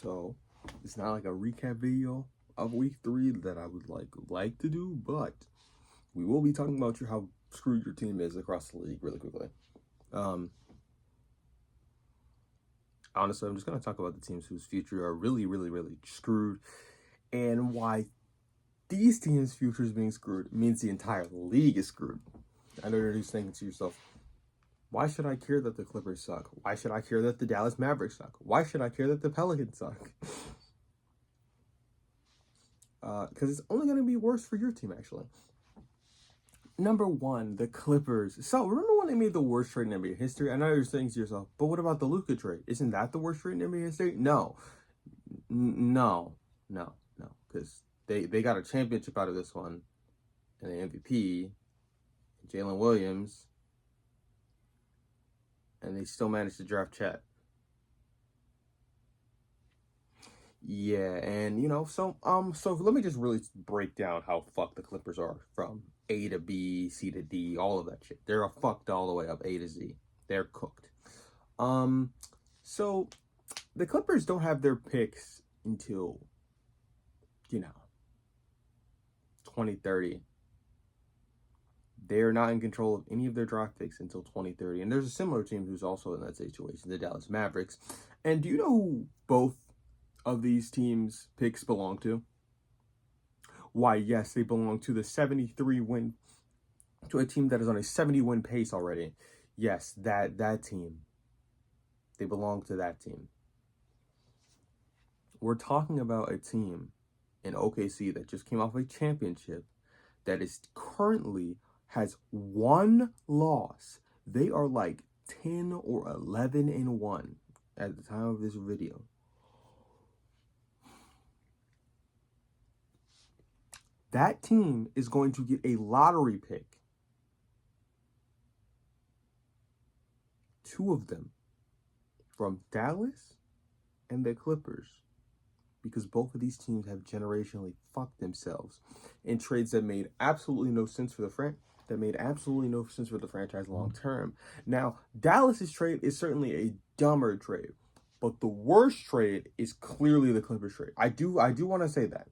So it's not like a recap video of week 3 that I would like to do, but we will be talking about how screwed your team is across the league really quickly. Honestly, I'm just going to talk about the teams whose future are really, really, really screwed, and why these teams' futures being screwed means the entire league is screwed. I know you're just thinking to yourself, why should I care that the Clippers suck? Why should I care that the Dallas Mavericks suck? Why should I care that the Pelicans suck? Because it's only going to be worse for your team, actually. Number 1, the Clippers. So, remember when they made the worst trade in NBA history? I know you're saying to yourself, but what about the Luka trade? Isn't that the worst trade in NBA history? No. Because they got a championship out of this one. And the MVP, Jalen Williams. And they still managed to draft Chet. Yeah, and so let me just really break down how fucked the Clippers are from A to B, C to D, all of that shit. They're fucked all the way up A to Z. They're cooked. So the Clippers don't have their picks until 2030. They're not in control of any of their draft picks until 2030. And there's a similar team who's also in that situation, the Dallas Mavericks. And do you know who both of these teams' picks belong to? Why, yes, they belong to the 73-win, to a team that is on a 70-win pace already. Yes, that team. They belong to that team. We're talking about a team in OKC that just came off a championship that is currently has 1 loss. They are like 10 or 11-1 at the time of this video. That team is going to get a lottery pick. 2 of them from Dallas and the Clippers, because both of these teams have generationally fucked themselves in trades that made absolutely no sense for the franchise long term. Now, Dallas's trade is certainly a dumber trade, but the worst trade is clearly the Clippers trade. I do want to say that.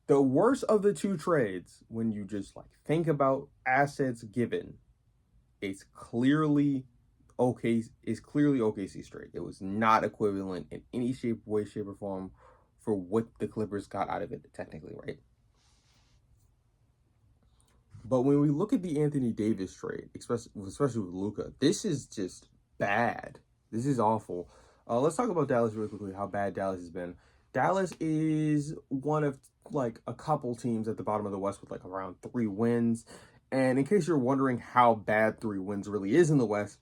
The worst of the 2 trades, when you just think about assets given, it's clearly OKC's trade. It was not equivalent in any way, shape, or form for what the Clippers got out of it, technically, right? But when we look at the Anthony Davis trade, especially with Luka, this is just bad. This is awful. Let's talk about Dallas really quickly, how bad Dallas has been. Dallas is one of a couple teams at the bottom of the West with around 3 wins. And in case you're wondering how bad 3 wins really is in the West,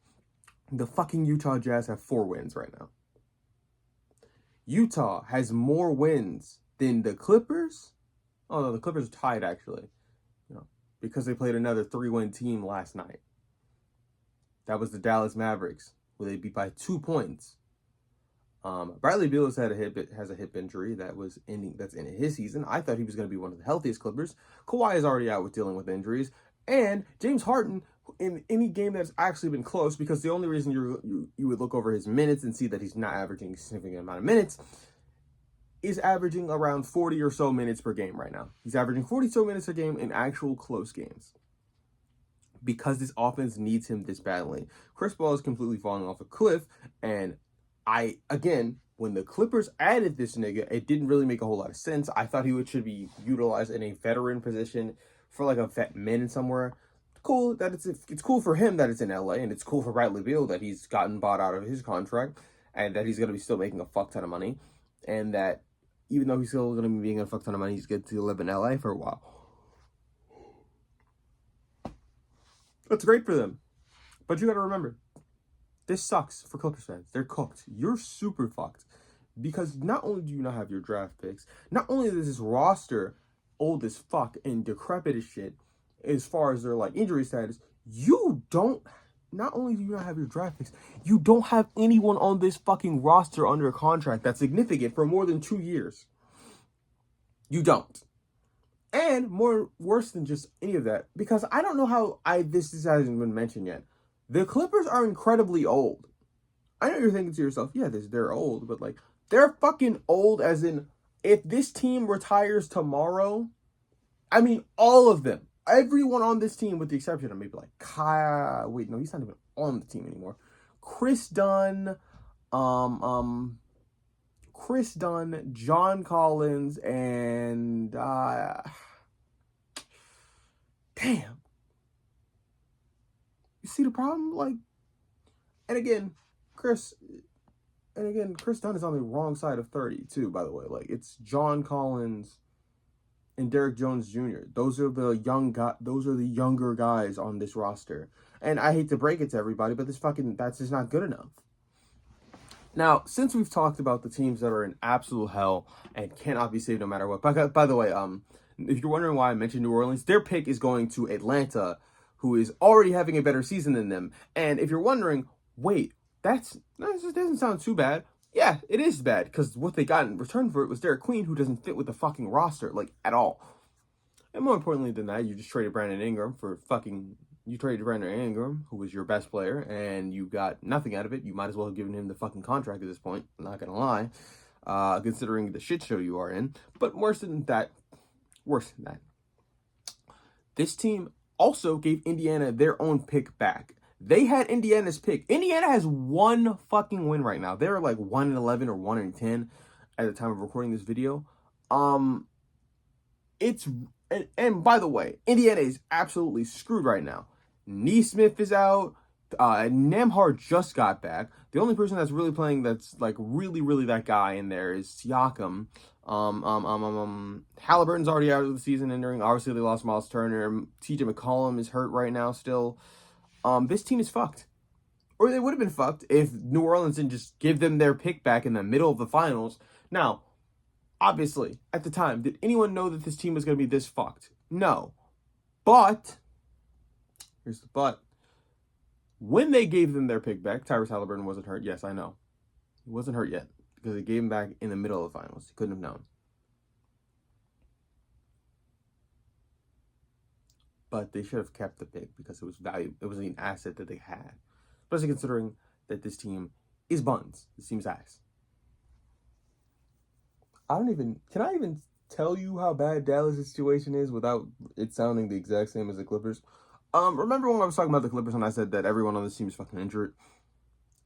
the fucking Utah Jazz have 4 wins right now. Utah has more wins than the Clippers. Oh no, the Clippers are tied actually, because they played another 3-win team last night. That was the Dallas Mavericks, where they beat by 2 points. Bradley Beal has a hip injury that's ending his season. I thought he was going to be one of the healthiest Clippers. Kawhi is already out with dealing with injuries, and James Harden, in any game that's actually been close, because the only reason you would look over his minutes and see that he's not averaging a significant amount of minutes is averaging around 40 or so minutes per game right now. He's averaging 40 so minutes a game in actual close games, because this offense needs him this badly. Chris Paul is completely falling off a cliff, and when the Clippers added this nigga, it didn't really make a whole lot of sense. I thought he should be utilized in a veteran position for a vet min somewhere. Cool that it's cool for him that it's in LA, and it's cool for Bradley Beal that he's gotten bought out of his contract, and that he's going to be still making a fuck ton of money, and that even though he's still going to be making a fuck ton of money, he's going to live in LA for a while. That's great for them. But you got to remember, this sucks for Clippers fans. They're cooked. You're super fucked. Because not only do you not have your draft picks, not only is this roster old as fuck and decrepit as shit as far as their injury status, not only do you not have your draft picks, you don't have anyone on this fucking roster under a contract that's significant for more than 2 years. You don't. And worse than just any of that, because I don't know how this hasn't been mentioned yet. The Clippers are incredibly old. I know you're thinking to yourself, yeah, they're old, but like, they're fucking old as in, if this team retires tomorrow, I mean, all of them, everyone on this team with the exception of maybe like wait, no, he's not even on the team anymore. Chris Dunn, um, Chris Dunn, John Collins, and damn. You see the problem? Like, and again, Chris Dunn is on the wrong side of 30 too, by the way. Like, it's John Collins and Derek Jones Jr. Those are the younger guys on this roster. And I hate to break it to everybody, but that's just not good enough. Now, since we've talked about the teams that are in absolute hell and cannot be saved no matter what, by the way, if you're wondering why I mentioned New Orleans, their pick is going to Atlanta, who is already having a better season than them. And if you're wondering, wait, that doesn't sound too bad. Yeah, it is bad, because what they got in return for it was Derek Queen, who doesn't fit with the fucking roster, like, at all. And more importantly than that, you just traded Brandon Ingram, who was your best player, and you got nothing out of it. You might as well have given him the fucking contract at this point, I'm not gonna lie, considering the shit show you are in. But worse than that, this team also gave Indiana their own pick back. They had Indiana's pick. Indiana has one fucking win right now. They're like 1-11 or 1-10 at the time of recording this video. And by the way, Indiana is absolutely screwed right now. Neesmith is out. Nembhard just got back. The only person that's really playing that's like really that guy in there is Siakam. Halliburton's already out of the season entering. Obviously, they lost Miles Turner. TJ McCollum is hurt right now still. This team is fucked. Or they would have been fucked if New Orleans didn't just give them their pick back in the middle of the finals. Now, obviously, at the time, did anyone know that this team was going to be this fucked? No. But, here's the but. When they gave them their pick back, Tyrese Halliburton wasn't hurt. Yes, I know. He wasn't hurt yet, because they gave him back in the middle of the finals. He couldn't have known. But they should have kept the pick because it was valuable. It was an asset that they had. Especially considering that this team is buns. This team's ass. Can I even tell you how bad Dallas' situation is without it sounding the exact same as the Clippers? Remember when I was talking about the Clippers and I said that everyone on this team is fucking injured?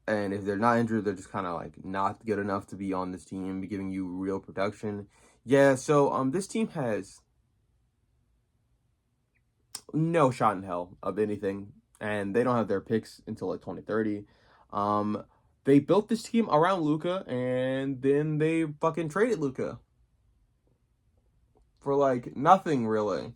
And if they're not injured, they're just kind of like not good enough to be on this team, be giving you real production. Yeah, so this team has no shot in hell of anything, and they don't have their picks until like 2030. They built this team around Luka, and then they fucking traded Luka for like nothing really.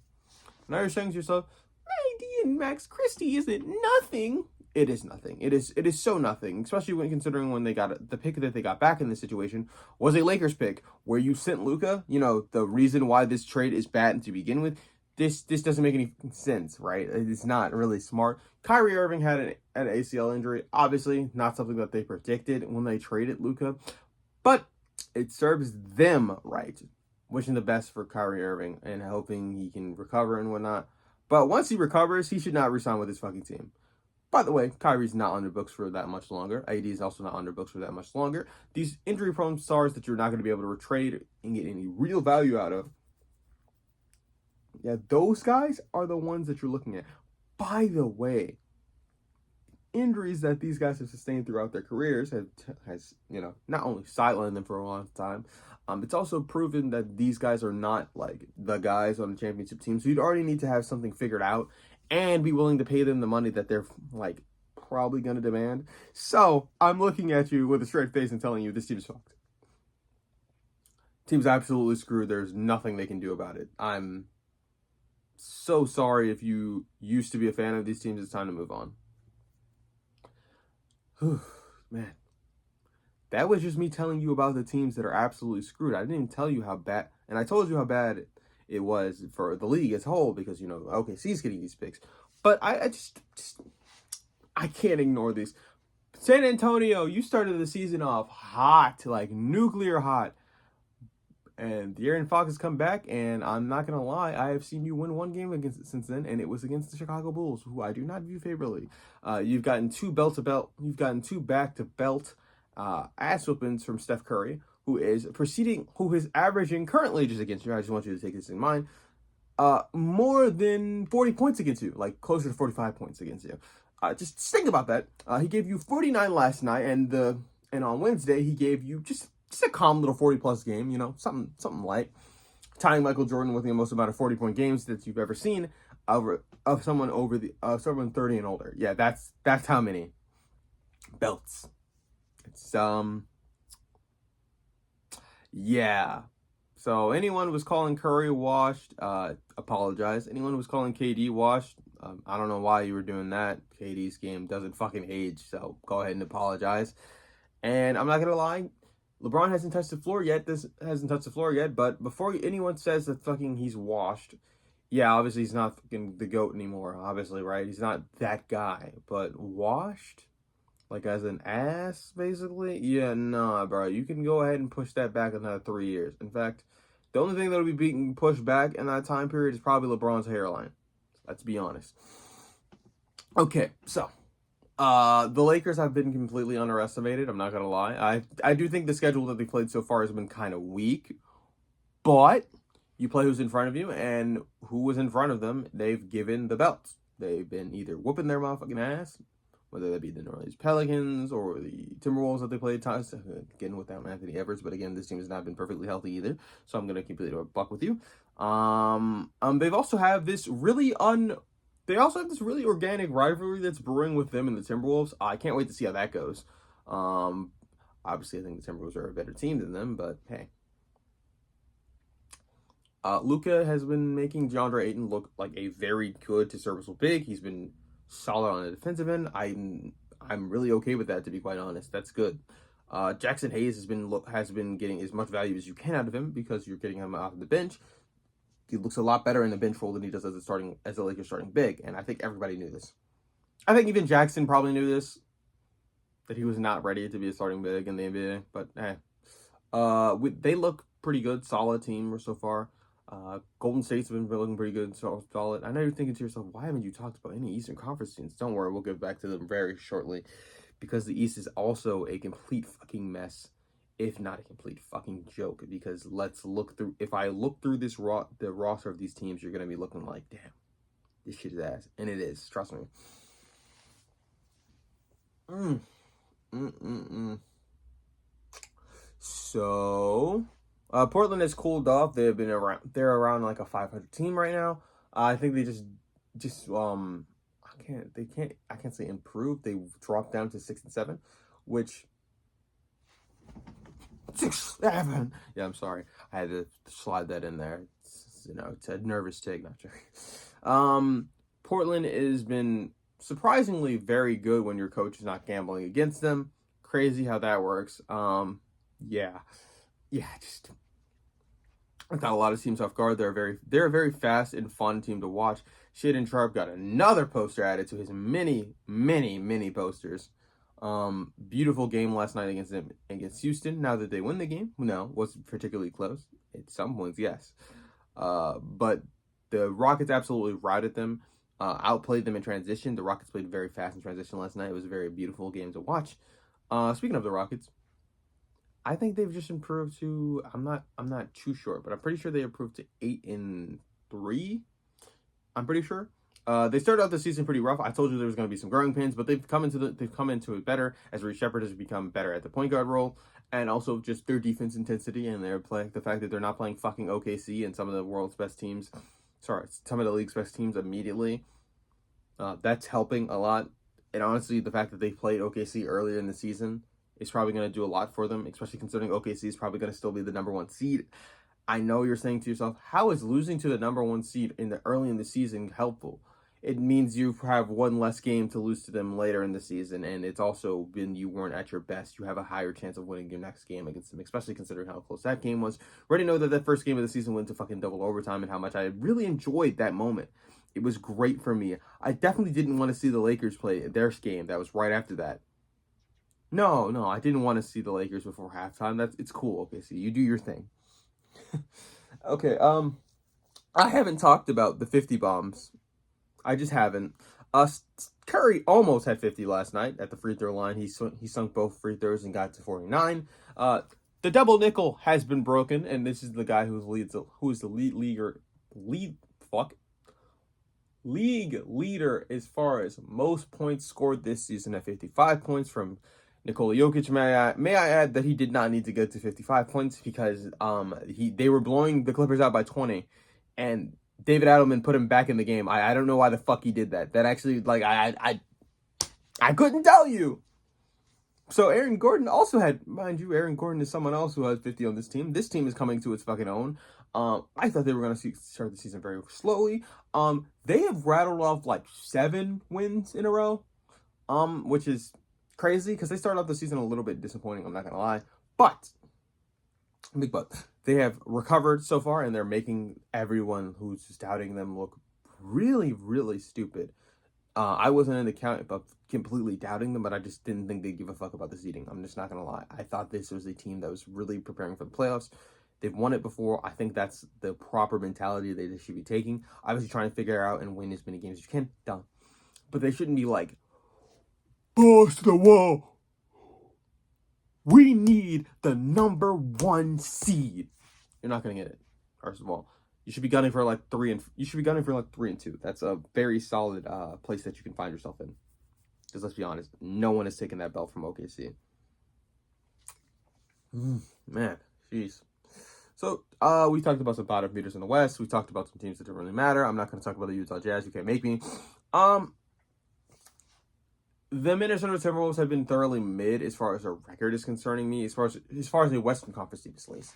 Now you're saying to yourself, AD and Max Christie isn't nothing. It is nothing. It is so nothing, especially when considering when they got the pick that they got back in this situation was a Lakers pick where you sent Luka. You know, the reason why this trade is bad to begin with. This doesn't make any sense, right? It's not really smart. Kyrie Irving had an ACL injury. Obviously, not something that they predicted when they traded Luka. But it serves them right. Wishing the best for Kyrie Irving and hoping he can recover and whatnot. But once he recovers, he should not resign with his fucking team. By the way, Kyrie's not on the books for that much longer. AD is also not on the books for that much longer. These injury-prone stars that you're not going to be able to trade and get any real value out of, yeah, those guys are the ones that you're looking at. By the way, injuries that these guys have sustained throughout their careers has not only sidelined them for a long time, it's also proven that these guys are not like the guys on the championship team. So you'd already need to have something figured out and be willing to pay them the money that they're like probably going to demand. So I'm looking at you with a straight face and telling you this team is fucked. Team's absolutely screwed. There's nothing they can do about it. I'm so sorry if you used to be a fan of these teams. It's time to move on. Whew, man. That was just me telling you about the teams that are absolutely screwed. I didn't even tell you how bad, and I told you how bad it was for the league as a whole because, OKC's getting these picks. But I just I can't ignore these. San Antonio, you started the season off hot, like nuclear hot. And the Aaron Fox has come back, and I'm not gonna lie, I have seen you win one game against since then, and it was against the Chicago Bulls, who I do not view favorably. You've gotten two belt to belt, you've gotten two back to belt ass whoopings from Steph Curry, who is averaging currently just against you. I just want you to take this in mind. More than 40 points against you, like closer to 45 points against you. Just think about that. He gave you 49 last night, and on Wednesday he gave you just a calm little 40-plus game, you know, something light, tying Michael Jordan with the most amount of 40-point games that you've ever seen of someone 30 and older. Yeah, that's how many belts. It's yeah. So anyone was calling Curry washed, apologize. Anyone who was calling KD washed, I don't know why you were doing that. KD's game doesn't fucking age, so go ahead and apologize. And I'm not gonna lie, LeBron hasn't touched the floor yet, but before anyone says that fucking he's washed, yeah, obviously he's not fucking the GOAT anymore, obviously, right? He's not that guy, but washed? Like as an ass, basically? Yeah, nah, bro. You can go ahead and push that back another 3 years. In fact, the only thing that'll be being pushed back in that time period is probably LeBron's hairline. Let's be honest. Okay, so the Lakers have been completely underestimated. I'm not gonna lie. I do think the schedule that they played so far has been kind of weak, but you play who's in front of you, and who was in front of them, they've given the belts. They've been either whooping their motherfucking ass, whether that be the New Orleans Pelicans or the Timberwolves that they played times, again without Anthony Edwards, but again, this team has not been perfectly healthy either, so I'm gonna completely buck with you. They've also have this really organic rivalry that's brewing with them and the Timberwolves. I can't wait to see how that goes. Obviously, I think the Timberwolves are a better team than them, but hey. Luka has been making DeAndre Ayton look like a very good to serviceable big. He's been solid on the defensive end. I'm really okay with that, to be quite honest. That's good. Jackson Hayes has been getting as much value as you can out of him because you're getting him off the bench. He looks a lot better in the bench role than he does as a Lakers starting big, and I think everybody knew this. I think even Jackson probably knew this, that he was not ready to be a starting big in the NBA. But hey, they look pretty good, solid team so far. Golden State's been looking pretty good, so solid. I know you're thinking to yourself, why haven't you talked about any Eastern Conference teams? Don't worry, we'll get back to them very shortly, because the East is also a complete fucking mess, if not a complete fucking joke. Because if I look through the roster of these teams, you're gonna be looking like, damn, this shit is ass, and it is. Trust me. So. Portland has cooled off. They're around like a 500 team right now. I think they just I can't say improved. They dropped down to 6 and 7, which 6-7. Yeah, I'm sorry. I had to slide that in there. It's a nervous tick, not joking. Portland has been surprisingly very good when your coach is not gambling against them. Crazy how that works. Yeah, just I got a lot of teams off guard. They're a very fast and fun team to watch. Shaedon Sharpe got another poster added to his many posters. Beautiful game last night against Houston. Now that they win the game, no, wasn't particularly close. At some points, yes. But the Rockets absolutely routed them, outplayed them in transition. The Rockets played very fast in transition last night. It was a very beautiful game to watch. Speaking of the Rockets, I think they've just improved to, I'm not too sure, but I'm pretty sure they improved to 8-3. I'm pretty sure. They started out the season pretty rough. I told you there was going to be some growing pains, but they've come into it better as Reece Shepard has become better at the point guard role, and also just their defense intensity and the fact that they're not playing fucking OKC and some of the league's best teams immediately. That's helping a lot. And honestly, the fact that they played OKC earlier in the season is probably going to do a lot for them, especially considering OKC is probably going to still be the number 1 seed. I know you're saying to yourself, how is losing to the number 1 seed early in the season helpful? It means you have one less game to lose to them later in the season, and it's also when you weren't at your best, you have a higher chance of winning your next game against them, especially considering how close that game was. We already know that first game of the season went to fucking double overtime and how much I really enjoyed that moment. It was great for me. I definitely didn't want to see the Lakers play their game. That was right after that. No, I didn't want to see the Lakers before halftime. It's cool, okay, so you do your thing. Okay, I haven't talked about the 50 bombs. I just haven't. Curry almost had 50 last night at the free throw line. He sunk both free throws and got to 49. The double nickel has been broken, and this is the guy who is the league leader as far as most points scored this season at 55 points from Nikola Jokic. May I add that he did not need to get to 55 points because they were blowing the Clippers out by 20, and David Adelman put him back in the game. I don't know why the fuck he did that. That actually, like, I couldn't tell you. So Aaron Gordon also had, mind you, Aaron Gordon is someone else who has 50 on this team. This team is coming to its fucking own. I thought they were going to start the season very slowly. They have rattled off like 7 wins in a row, which is crazy because they started off the season a little bit disappointing. I'm not going to lie, but they have recovered so far, and they're making everyone who's just doubting them look really, really stupid. I wasn't in the count of completely doubting them, but I just didn't think they'd give a fuck about the seeding. I'm just not going to lie. I thought this was a team that was really preparing for the playoffs. They've won it before. I think that's the proper mentality they should be taking. Obviously, trying to figure out and win as many games as you can. Done. But they shouldn't be like, balls to the wall. We need the number 1 seed. You're not going to get it, first of all. You should be gunning for like 3 and 2. That's a very solid place that you can find yourself in. Because let's be honest, no one has taken that belt from OKC. Man, jeez. So we talked about some bottom feeders in the West. We talked about some teams that don't really matter. I'm not going to talk about the Utah Jazz. You can't make me. The Minnesota Timberwolves have been thoroughly mid as far as their record is concerning me, as far as the Western Conference team, at least.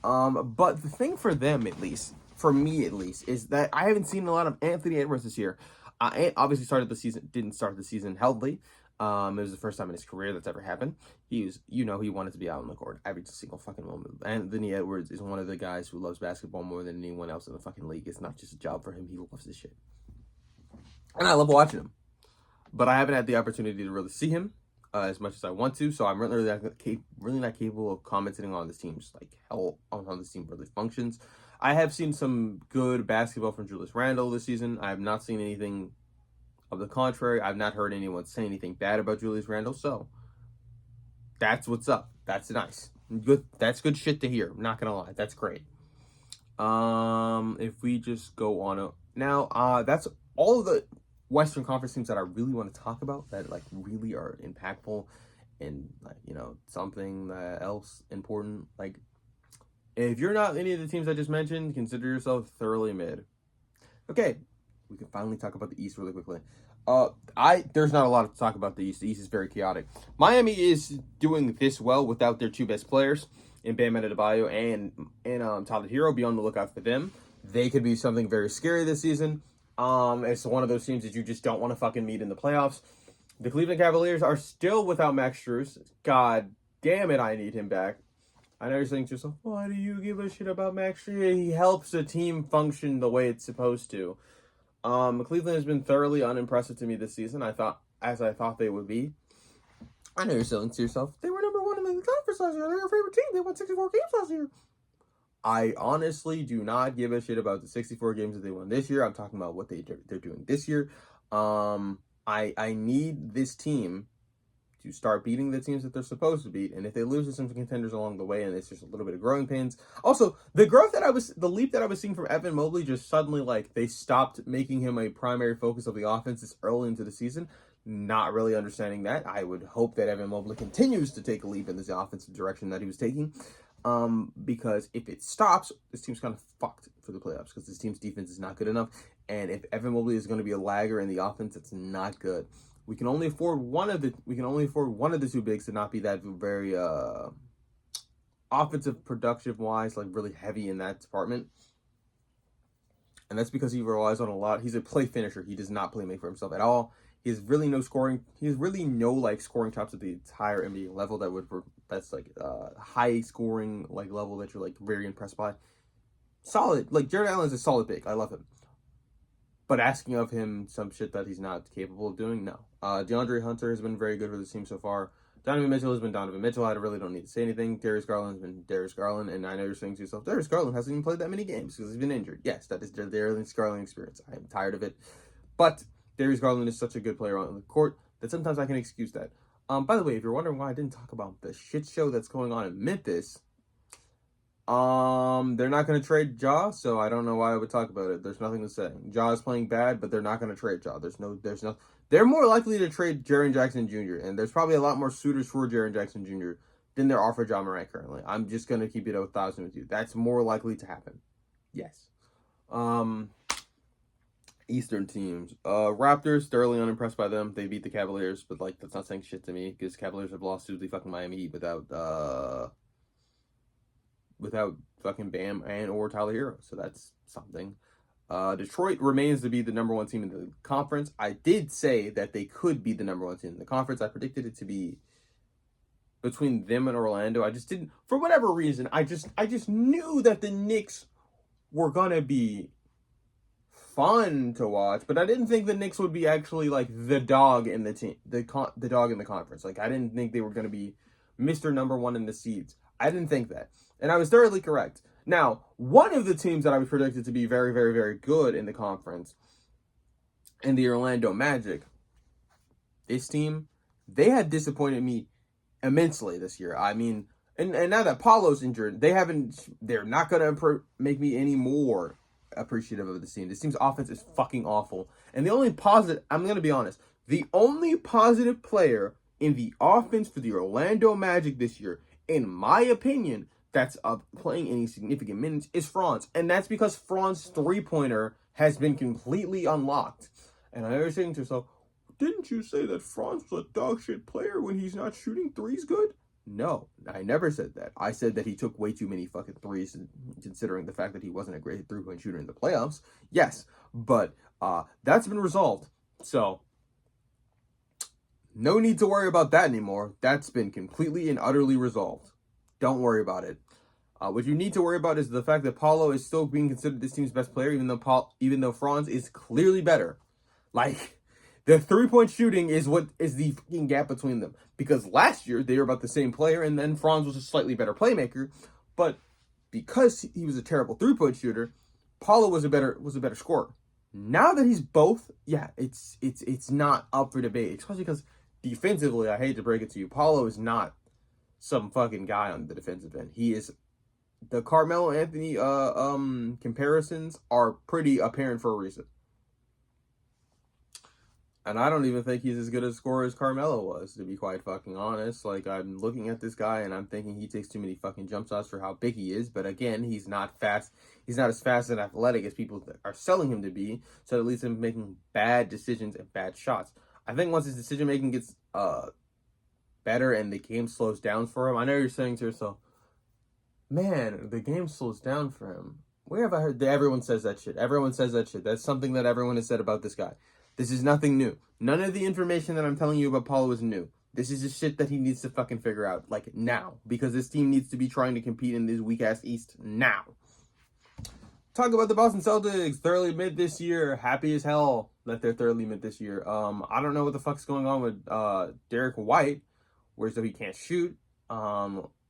But the thing for them, at least, for me at least, is that I haven't seen a lot of Anthony Edwards this year. Ant obviously didn't start the season healthy. It was the first time in his career that's ever happened. He wanted to be out on the court every single fucking moment. Anthony Edwards is one of the guys who loves basketball more than anyone else in the fucking league. It's not just a job for him. He loves this shit. And I love watching him. But I haven't had the opportunity to really see him as much as I want to, so I'm really not capable of commenting on this team's how this team really functions. I have seen some good basketball from Julius Randle this season. I have not seen anything of the contrary. I've not heard anyone say anything bad about Julius Randle, so that's what's up. That's nice. Good. That's good shit to hear. I'm not gonna lie. That's great. If we just go on now, that's all of the Western Conference teams that I really want to talk about that really are impactful and something else important. If you're not any of the teams I just mentioned, consider yourself thoroughly mid. Okay, we can finally talk about the East really quickly. There's not a lot to talk about the East. The East is very chaotic. Miami is doing this well without their 2 best players in Bam Adebayo and Tyler Hero. Be on the lookout for them. They could be something very scary this season. It's one of those teams that you just don't want to fucking meet in the playoffs. The Cleveland Cavaliers are still without Max Strus. God damn it, I need him back. I know you're saying to yourself, why do you give a shit about Max Strus? He helps the team function the way it's supposed to. Cleveland has been thoroughly unimpressive to me this season. I thought they would be. I know you're saying to yourself, they were number 1 in the conference last year. They're your favorite team. They won 64 games last year. I honestly do not give a shit about the 64 games that they won this year. I'm talking about what they're doing this year. I need this team to start beating the teams that they're supposed to beat. And if they lose to some contenders along the way and it's just a little bit of growing pains. Also, the leap that I was seeing from Evan Mobley just suddenly they stopped making him a primary focus of the offense this early into the season. Not really understanding that. I would hope that Evan Mobley continues to take a leap in this offensive direction that he was taking. Because if it stops, this team's kind of fucked for the playoffs because this team's defense is not good enough. And if Evan Mobley is going to be a lagger in the offense, it's not good. We can only afford one of the 2 bigs to not be that very offensive production wise, really heavy in that department. And that's because he relies on a lot. He's a play finisher. He does not play make for himself at all. He has really no scoring. He has really no scoring chops at the entire NBA level that's high scoring level that you're very impressed by. Solid. Jared Allen's a solid pick. I love him. But asking of him some shit that he's not capable of doing, no. DeAndre Hunter has been very good for this team so far. Donovan Mitchell has been Donovan Mitchell. I really don't need to say anything. Darius Garland's been Darius Garland, and I know you're saying to yourself, Darius Garland hasn't even played that many games because he's been injured. Yes, that is the Darius Garland experience. I am tired of it. But Darius Garland is such a good player on the court that sometimes I can excuse that. By the way, if you're wondering why I didn't talk about the shit show that's going on in Memphis, they're not going to trade Ja, so I don't know why I would talk about it. There's nothing to say. Ja is playing bad, but they're not going to trade Ja. They're more likely to trade Jaren Jackson Jr., and there's probably a lot more suitors for Jaren Jackson Jr. than there are for Ja Morant currently. I'm just going to keep it 1,000 with you. That's more likely to happen. Yes. Eastern teams. Raptors, thoroughly unimpressed by them. They beat the Cavaliers, but like that's not saying shit to me because Cavaliers have lost to the fucking Miami Heat without fucking Bam and or Tyler Hero. So that's something. Detroit remains to be the number one team in the conference. I did say that they could be the number one team in the conference. I predicted it to be between them and Orlando. I just didn't, for whatever reason, I just knew that the Knicks were gonna be fun to watch, but I didn't think the Knicks would be actually like the dog in the team, the dog in the conference. Like I didn't think they were gonna be Mr. Number One in the seeds. I didn't think that, and I was thoroughly correct. Now, one of the teams that I was predicted to be very, very, very good in the conference, in the Orlando Magic, this team, they had disappointed me immensely this year. I mean, and now that Paulo's injured, they're not going to make me any more appreciative of this team. This team's offense is fucking awful. And the only positive, I'm going to be honest, the only positive player in the offense for the Orlando Magic this year, in my opinion, that's playing any significant minutes is Franz. And that's because Franz's three-pointer has been completely unlocked. And I know you're saying to yourself, didn't you say that Franz was a dog shit player when he's not shooting threes good? No, I never said that. I said that he took way too many fucking threes, considering the fact that he wasn't a great three-point shooter in the playoffs. Yes, but that's been resolved. So, no need to worry about that anymore. That's been completely and utterly resolved. Don't worry about it. What you need to worry about is the fact that Paulo is still being considered this team's best player, even though Franz is clearly better. Like, the three-point shooting is what is the fucking gap between them. Because last year, they were about the same player, and then Franz was a slightly better playmaker. But because he was a terrible three-point shooter, Paulo was a better scorer. Now that he's both, yeah, it's not up for debate. Especially because defensively, I hate to break it to you, Paulo is not some fucking guy on the defensive end. He is. The Carmelo Anthony comparisons are pretty apparent for a reason. And I don't even think he's as good a scorer as Carmelo was, to be quite fucking honest. Like, I'm looking at this guy and I'm thinking he takes too many fucking jump shots for how big he is. But again, he's not fast. He's not as fast and athletic as people are selling him to be. So that leads him making bad decisions and bad shots. I think once his decision making gets better and the game slows down for him, I know you're saying to yourself, man, the game slows down for him. Where have I heard that? Everyone says that shit. Everyone says that shit. That's something that everyone has said about this guy. This is nothing new. None of the information that I'm telling you about Paulo is new. This is just shit that he needs to fucking figure out, like, now. Because this team needs to be trying to compete in this weak-ass East now. Talk about the Boston Celtics. Thoroughly mid this year. Happy as hell that they're thoroughly mid this year. I don't know what the fuck's going on with Derek White, where so he can't shoot.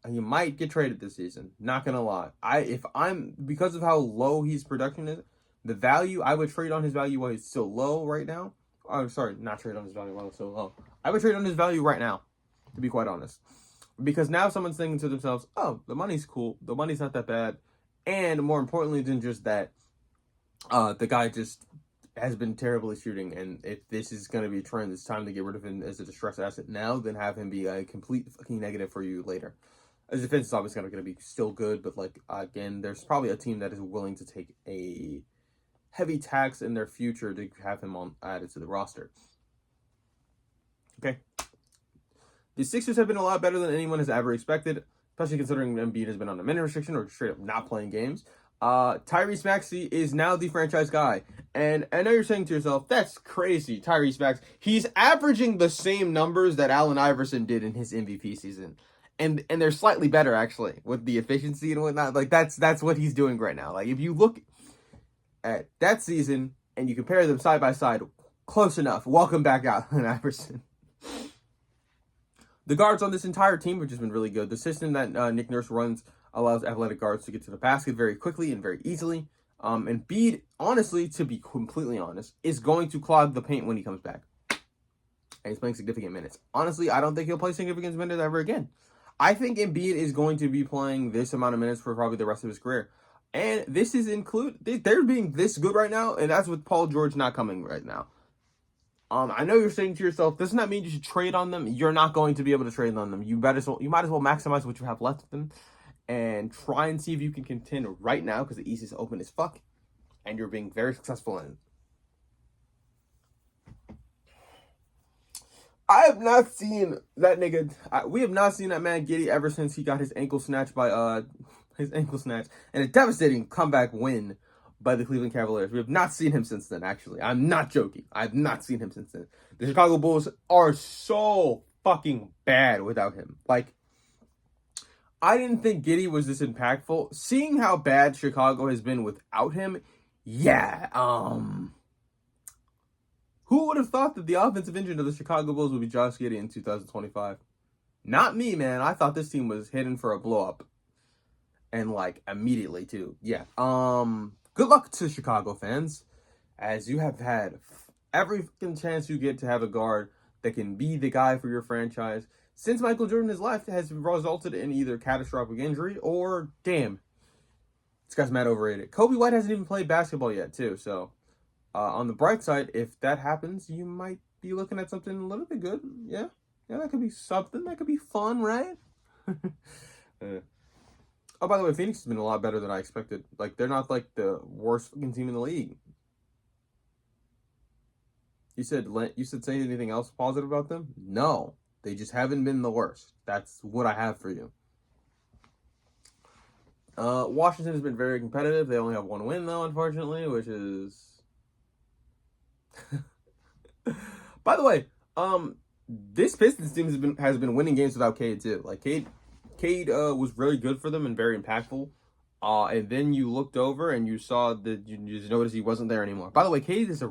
He might get traded this season. Not gonna lie. Because of how low his production is, the value, I would trade on his value while he's still low right now. Oh, sorry, not trade on his value while he's still low. I would trade on his value right now, to be quite honest. Because now someone's thinking to themselves, oh, the money's cool. The money's not that bad. And more importantly than just that, the guy just has been terribly shooting. And if this is going to be a trend, it's time to get rid of him as a distressed asset now, than have him be a complete fucking negative for you later. His defense is obviously going to be still good, but like, again, there's probably a team that is willing to take a heavy tax in their future to have him added to the roster. Okay. The Sixers have been a lot better than anyone has ever expected, especially considering Embiid has been on a minute restriction or straight up not playing games. Tyrese Maxey is now the franchise guy. And I know you're saying to yourself, that's crazy, Tyrese Maxey. He's averaging the same numbers that Allen Iverson did in his MVP season. And they're slightly better, actually, with the efficiency and whatnot. Like, that's what he's doing right now. Like, if you look at that season and you compare them side by side, close enough. Welcome back, Allen Iverson. The guards on this entire team have just been really good. The system that Nick Nurse runs allows athletic guards to get to the basket very quickly and very easily. And Embiid, honestly, to be completely honest, is going to clog the paint when he comes back. And he's playing significant minutes. Honestly, I don't think he'll play significant minutes ever again. I think Embiid is going to be playing this amount of minutes for probably the rest of his career. And this is they're being this good right now, and that's with Paul George not coming right now. I know you're saying to yourself, doesn't that mean you should trade on them? You're not going to be able to trade on them. You might as well maximize what you have left of them and try and see if you can contend right now, because the East is open as fuck, and you're being very successful in it. I have not seen that nigga. We have not seen that man Giddey ever since he got his ankle snatched and a devastating comeback win by the Cleveland Cavaliers. We have not seen him since then, actually. I'm not joking. I have not seen him since then. The Chicago Bulls are so fucking bad without him. Like, I didn't think Giddey was this impactful. Seeing how bad Chicago has been without him, yeah, who would have thought that the offensive engine of the Chicago Bulls would be Josh Giddey in 2025? Not me, man. I thought this team was heading for a blow-up. And, like, immediately, too. Yeah. Good luck to Chicago fans, as you have had every chance you get to have a guard that can be the guy for your franchise. Since Michael Jordan has left, has resulted in either catastrophic injury or, damn, this guy's mad overrated. Kobe White hasn't even played basketball yet, too. So, on the bright side, if that happens, you might be looking at something a little bit good. Yeah, that could be something. That could be fun, right? Oh, by the way, Phoenix has been a lot better than I expected. Like, they're not, like, the worst fucking team in the league. You said say anything else positive about them? No. They just haven't been the worst. That's what I have for you. Washington has been very competitive. They only have one win, though, unfortunately, which is... By the way, this Pistons team has been winning games without Cade, too. Like, Cade was really good for them and very impactful. And then you looked over and you saw that you just noticed he wasn't there anymore. By the way, Cade has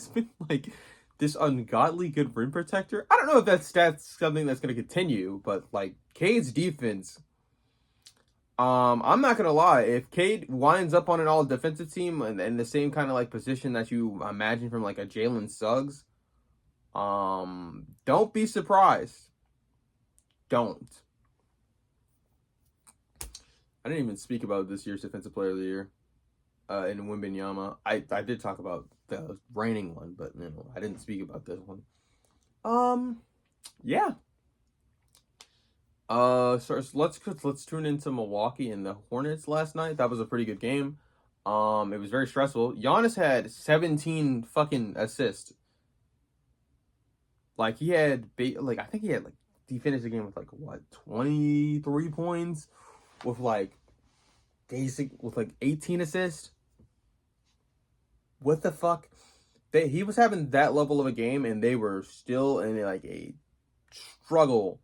been like this ungodly good rim protector. I don't know if that's something that's going to continue, but like Cade's defense. I'm not gonna lie. If Cade winds up on an all defensive team and the same kind of like position that you imagine from like a Jalen Suggs, don't be surprised. Don't. I didn't even speak about this year's Defensive Player of the Year in Wembanyama. I did talk about the reigning one, but I didn't speak about this one. Yeah. So let's tune into Milwaukee and the Hornets last night. That was a pretty good game. It was very stressful. Giannis had 17 fucking assists. Like he finished the game with 23 points. With 18 assists. What the fuck? He was having that level of a game, and they were still in a struggle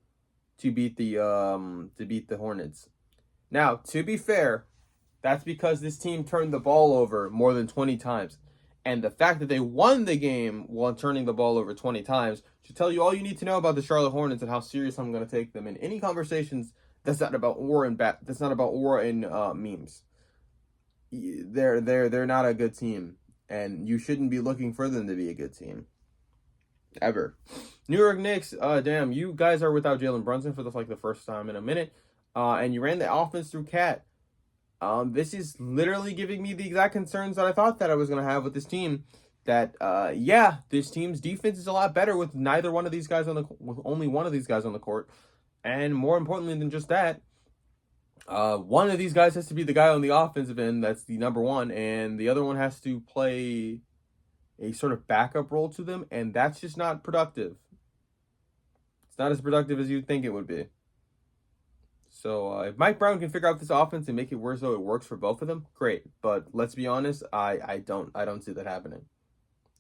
to beat the Hornets. Now, to be fair, that's because this team turned the ball over more than 20 times. And the fact that they won the game while turning the ball over 20 times should tell you all you need to know about the Charlotte Hornets and how serious I'm going to take them in any conversations. That's not about aura and That's not about aura and memes. They're not a good team, and you shouldn't be looking for them to be a good team, ever. New York Knicks, damn, you guys are without Jalen Brunson for the first time in a minute, and you ran the offense through Cat. This is literally giving me the exact concerns that I thought that I was gonna have with this team. That this team's defense is a lot better with neither one of these guys with only one of these guys on the court. And more importantly than just that, one of these guys has to be the guy on the offensive end. That's the number one. And the other one has to play a sort of backup role to them. And that's just not productive. It's not as productive as you'd think it would be. So if Mike Brown can figure out this offense and make it work so it works for both of them, great. But let's be honest, I don't see that happening.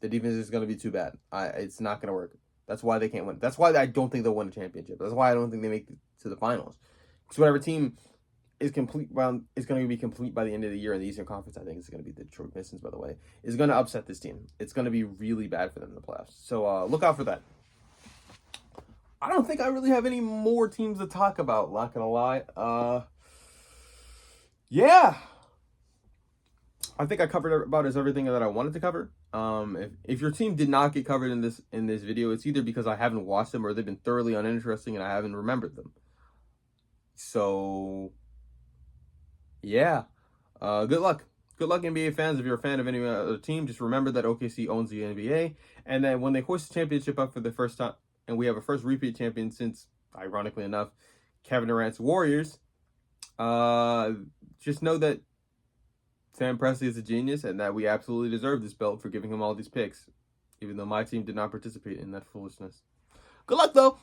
The defense is going to be too bad. It's not going to work. That's why they can't win. That's why I don't think they'll win a championship. That's why I don't think they make it to the finals. Because whatever team is complete is going to be complete by the end of the year in the Eastern Conference. I think it's going to be the Detroit Pistons, by the way. Is going to upset this team. It's going to be really bad for them in the playoffs. So look out for that. I don't think I really have any more teams to talk about, not gonna lie. Yeah. I think I covered about as everything that I wanted to cover. If your team did not get covered in this video, it's either because I haven't watched them or they've been thoroughly uninteresting and I haven't remembered them. So yeah. Good luck. Good luck, NBA fans. If you're a fan of any other team, just remember that OKC owns the NBA, and that when they hoist the championship up for the first time, and we have a first repeat champion since, ironically enough, Kevin Durant's Warriors, just know that Sam Presti is a genius, and that we absolutely deserve this belt for giving him all these picks, even though my team did not participate in that foolishness. Good luck, though.